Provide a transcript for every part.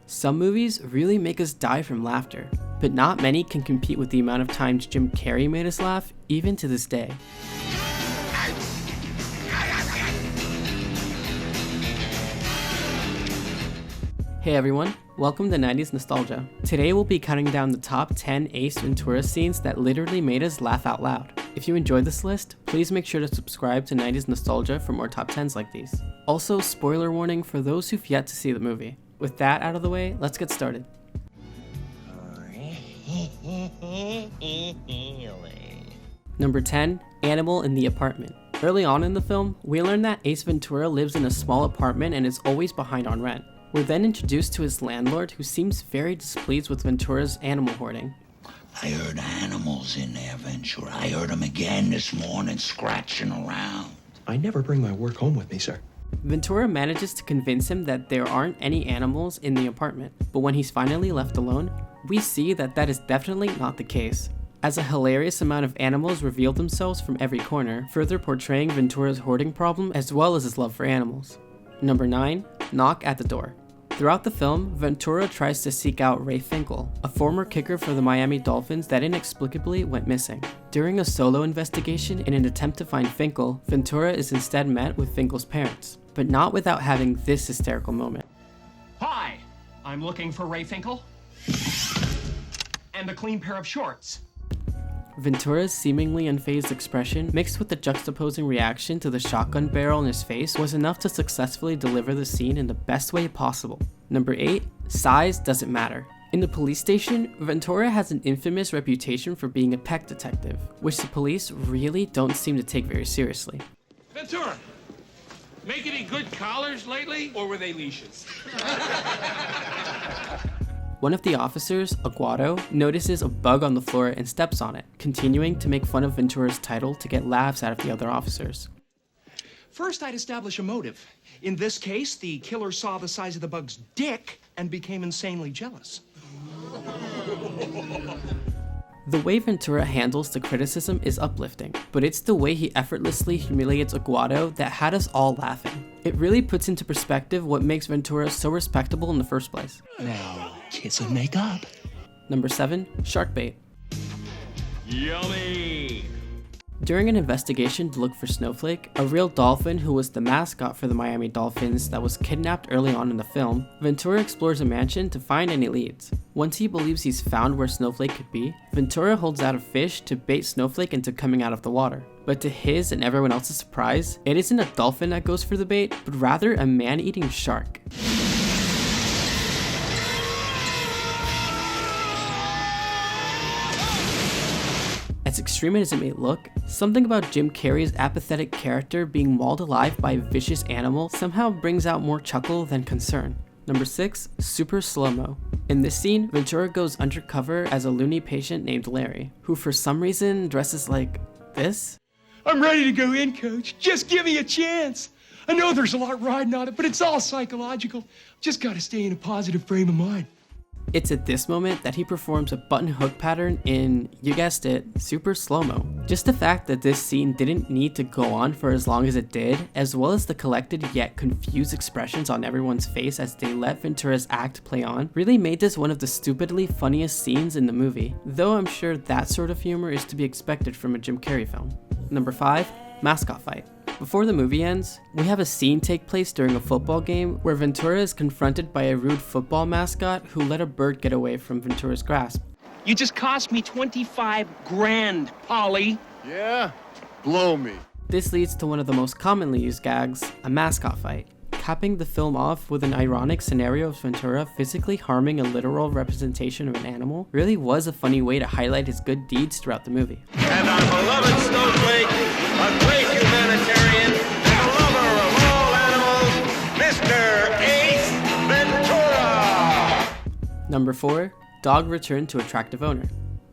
Some movies really make us die from laughter, but not many can compete with the amount of times Jim Carey made us laugh, even to this day. Hey everyone, welcome to 90s Nostalgia. Today we'll be counting down the top 10 Ace Ventura scenes that literally made us laugh out loud. If you enjoyed this list, please make sure to subscribe to 90s Nostalgia for more top 10s like these. Also, spoiler warning for those who've yet to see the movie. With that out of the way, let's get started. Number 10, Animal in the Apartment. Early on in the film, we learn that Ace Ventura lives in a small apartment and is always behind on rent. We're then introduced to his landlord, who seems very displeased with Ventura's animal hoarding. I heard animals in there, Ventura. I heard them again this morning, scratching around. I never bring my work home with me, sir. Ventura manages to convince him that there aren't any animals in the apartment, but when he's finally left alone, we see that that is definitely not the case, as a hilarious amount of animals reveal themselves from every corner, further portraying Ventura's hoarding problem as well as his love for animals. Number 9, Knock at the Door. Throughout the film, Ventura tries to seek out Ray Finkel, a former kicker for the Miami Dolphins that inexplicably went missing. During a solo investigation in an attempt to find Finkel, Ventura is instead met with Finkel's parents, but not without having this hysterical moment. Hi, I'm looking for Ray Finkel. And a clean pair of shorts. Ventura's seemingly unfazed expression, mixed with the juxtaposing reaction to the shotgun barrel in his face, was enough to successfully deliver the scene in the best way possible. Number 8, Size Doesn't Matter. In the police station, Ventura has an infamous reputation for being a peck detective, which the police really don't seem to take very seriously. Ventura, make any good collars lately, or were they leashes? One of the officers, Aguado, notices a bug on the floor and steps on it, continuing to make fun of Ventura's title to get laughs out of the other officers. First, I'd establish a motive. In this case, the killer saw the size of the bug's dick and became insanely jealous. The way Ventura handles the criticism is uplifting, but it's the way he effortlessly humiliates Aguado that had us all laughing. It really puts into perspective what makes Ventura so respectable in the first place. Now, kiss and make up. Number 7, Shark Bait. Yummy! During an investigation to look for Snowflake, a real dolphin who was the mascot for the Miami Dolphins that was kidnapped early on in the film, Ventura explores a mansion to find any leads. Once he believes he's found where Snowflake could be, Ventura holds out a fish to bait Snowflake into coming out of the water. But to his and everyone else's surprise, it isn't a dolphin that goes for the bait, but rather a man-eating shark. As extreme as it may look, something about Jim Carrey's apathetic character being mauled alive by a vicious animal somehow brings out more chuckle than concern. Number 6, Super Slowmo. In this scene, Ventura goes undercover as a loony patient named Larry, who for some reason dresses like this. I'm ready to go in, Coach. Just give me a chance. I know there's a lot riding on it, but it's all psychological. Just gotta stay in a positive frame of mind. It's at this moment that he performs a button hook pattern in, you guessed it, super slow-mo. Just the fact that this scene didn't need to go on for as long as it did, as well as the collected yet confused expressions on everyone's face as they let Ventura's act play on, really made this one of the stupidly funniest scenes in the movie, though I'm sure that sort of humor is to be expected from a Jim Carrey film. Number 5, Mascot Fight. Before the movie ends, we have a scene take place during a football game where Ventura is confronted by a rude football mascot who let a bird get away from Ventura's grasp. You just cost me 25 grand, Polly. Yeah? Blow me. This leads to one of the most commonly used gags, a mascot fight. Capping the film off with an ironic scenario of Ventura physically harming a literal representation of an animal really was a funny way to highlight his good deeds throughout the movie. And our beloved Snowflake, a great humanitarian and a lover of all animals, Mr. Ace Ventura! Number 4, Dog Returned to Attractive Owner.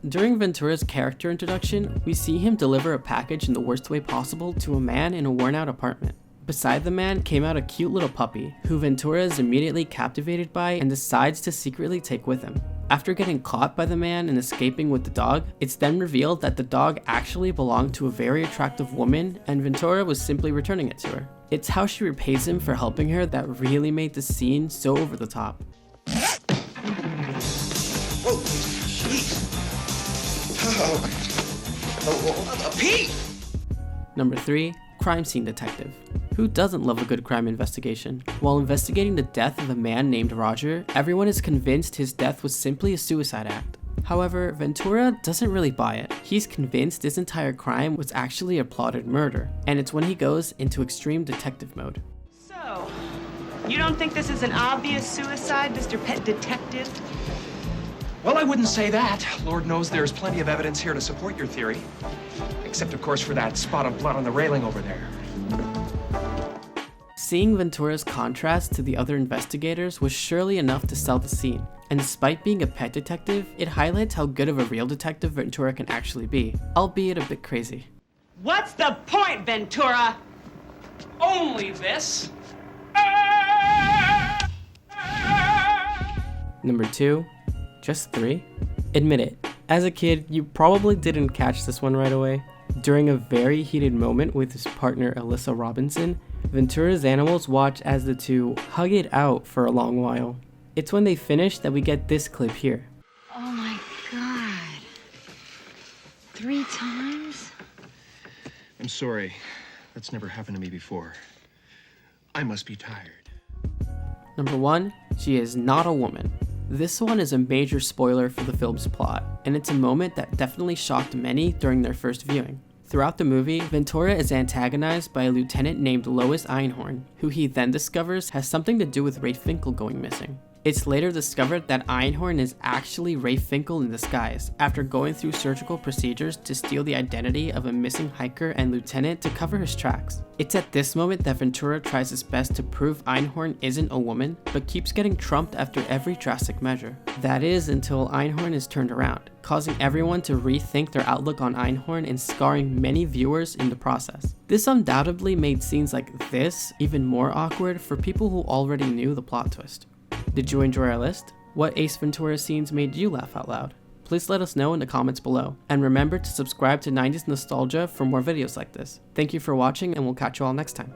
During Ventura's character introduction, we see him deliver a package in the worst way possible to a man in a worn-out apartment. Beside the man came out a cute little puppy, who Ventura is immediately captivated by and decides to secretly take with him. After getting caught by the man and escaping with the dog, it's then revealed that the dog actually belonged to a very attractive woman and Ventura was simply returning it to her. It's how she repays him for helping her that really made the scene so over the top. Pete! Number 3. Crime scene detective. Who doesn't love a good crime investigation? While investigating the death of a man named Roger, everyone is convinced his death was simply a suicide act. However, Ventura doesn't really buy it. He's convinced this entire crime was actually a plotted murder, and it's when he goes into extreme detective mode. So, you don't think this is an obvious suicide, Mr. Pet Detective? Well, I wouldn't say that. Lord knows there's plenty of evidence here to support your theory. Except, of course, for that spot of blood on the railing over there. Seeing Ventura's contrast to the other investigators was surely enough to sell the scene, and despite being a pet detective, it highlights how good of a real detective Ventura can actually be, albeit a bit crazy. What's the point, Ventura? Only this. Number 2. Just 3? Admit it, as a kid, you probably didn't catch this one right away. During a very heated moment with his partner Alyssa Robinson, Ventura's animals watch as the two hug it out for a long while. It's when they finish that we get this clip here. Oh my God. 3 times? I'm sorry. That's never happened to me before. I must be tired. Number 1. She is not a woman. This one is a major spoiler for the film's plot, and it's a moment that definitely shocked many during their first viewing. Throughout the movie, Ventura is antagonized by a lieutenant named Lois Einhorn, who he then discovers has something to do with Ray Finkel going missing. It's later discovered that Einhorn is actually Ray Finkel in disguise, after going through surgical procedures to steal the identity of a missing hiker and lieutenant to cover his tracks. It's at this moment that Ventura tries his best to prove Einhorn isn't a woman, but keeps getting trumped after every drastic measure. That is until Einhorn is turned around, causing everyone to rethink their outlook on Einhorn and scarring many viewers in the process. This undoubtedly made scenes like this even more awkward for people who already knew the plot twist. Did you enjoy our list? What Ace Ventura scenes made you laugh out loud? Please let us know in the comments below. And remember to subscribe to 90s Nostalgia for more videos like this. Thank you for watching, and we'll catch you all next time.